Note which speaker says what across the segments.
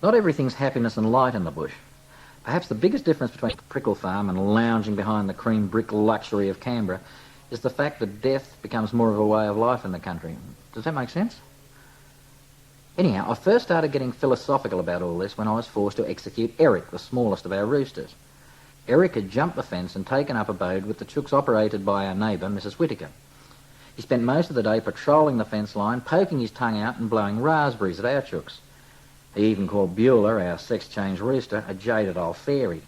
Speaker 1: Not everything's happiness and light in the bush. Perhaps the biggest difference between Prickle Farm and lounging behind the cream brick luxury of Canberra is the fact that death becomes more of a way of life in the country. Does that make sense? Anyhow, I first started getting philosophical about all this when I was forced to execute Eric, the smallest of our roosters. Eric had jumped the fence and taken up abode with the chooks operated by our neighbour, Mrs. Whittaker. He spent most of the day patrolling the fence line, poking his tongue out and blowing raspberries at our chooks. He even called Beulah, our sex-change rooster, a jaded old fairy.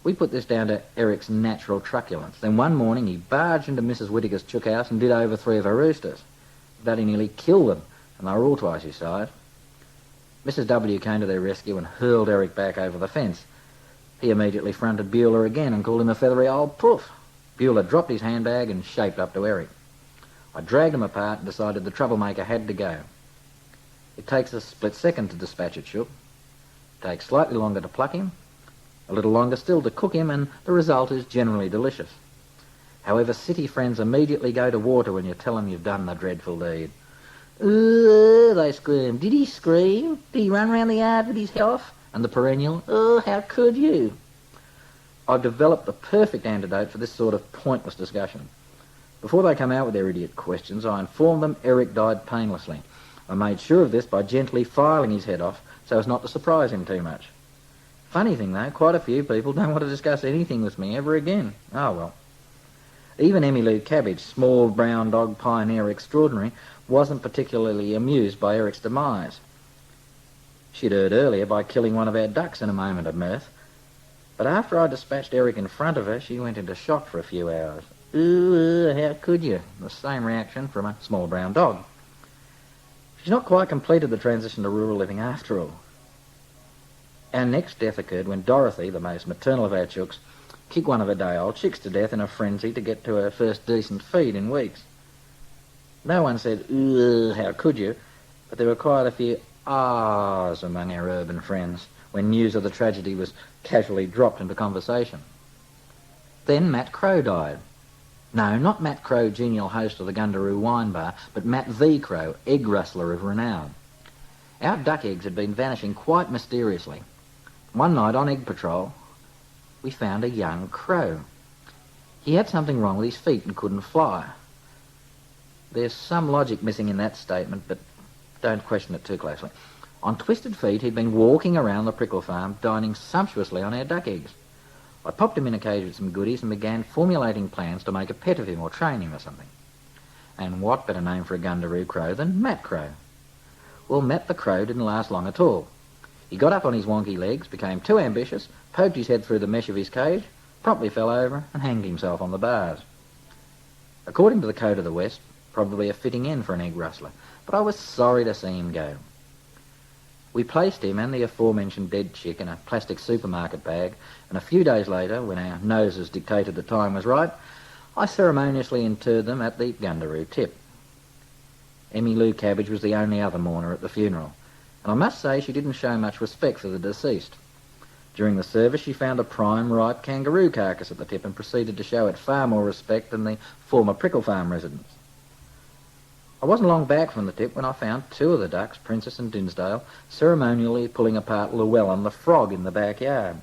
Speaker 1: We put this down to Eric's natural truculence. Then one morning he barged into Mrs. Whittaker's chook house and did over 3 of her roosters. But he nearly killed them, and they were all twice his size. Mrs. W came to their rescue and hurled Eric back over the fence. He immediately fronted Beulah again and called him a feathery old poof. Beulah dropped his handbag and shaped up to Eric. I dragged them apart and decided the troublemaker had to go. It takes a split second to dispatch a chook. It takes slightly longer to pluck him, a little longer still to cook him, and the result is generally delicious. However, city friends immediately go to water when you tell them you've done the dreadful deed. "Oh," they scream. "Did he scream? Did he run round the yard with his head off?" And the perennial, "Oh, how could you?" I've developed the perfect antidote for this sort of pointless discussion. Before they come out with their idiot questions, I inform them Eric died painlessly. I made sure of this by gently filing his head off so as not to surprise him too much. Funny thing though, quite a few people don't want to discuss anything with me ever again. Oh well. Even Emmylou Cabbage, small brown dog pioneer extraordinary, wasn't particularly amused by Eric's demise. She'd erred earlier by killing one of our ducks in a moment of mirth. But after I dispatched Eric in front of her, she went into shock for a few hours. "Ooh, how could you?" The same reaction from a small brown dog. She's not quite completed the transition to rural living after all. Our next death occurred when Dorothy, the most maternal of our chooks, kicked one of her day-old chicks to death in a frenzy to get to her first decent feed in weeks. No one said, "Ooh, how could you?" but there were quite a few ahs among our urban friends when news of the tragedy was casually dropped into conversation. Then Matt Crow died. No, not Matt Crow, genial host of the Gundaroo wine bar, but Matt the Crow, egg rustler of renown. Our duck eggs had been vanishing quite mysteriously. One night on egg patrol, we found a young crow. He had something wrong with his feet and couldn't fly. There's some logic missing in that statement, but don't question it too closely. On twisted feet, he'd been walking around the Prickle Farm, dining sumptuously on our duck eggs. I popped him in a cage with some goodies and began formulating plans to make a pet of him or train him or something. And what better name for a Gundaroo crow than Matt Crow? Well, Matt the Crow didn't last long at all. He got up on his wonky legs, became too ambitious, poked his head through the mesh of his cage, promptly fell over and hanged himself on the bars. According to the code of the West, probably a fitting end for an egg rustler, but I was sorry to see him go. We placed him and the aforementioned dead chick in a plastic supermarket bag, and a few days later, when our noses dictated the time was right, I ceremoniously interred them at the Gundaroo tip. Emmylou Cabbage was the only other mourner at the funeral, and I must say she didn't show much respect for the deceased. During the service she found a prime ripe kangaroo carcass at the tip and proceeded to show it far more respect than the former Prickle Farm residents. I wasn't long back from the tip when I found 2 of the ducks, Princess and Dinsdale, ceremonially pulling apart Llewellyn the frog in the backyard.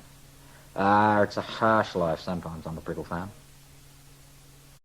Speaker 1: It's a harsh life sometimes on the Prickle Farm.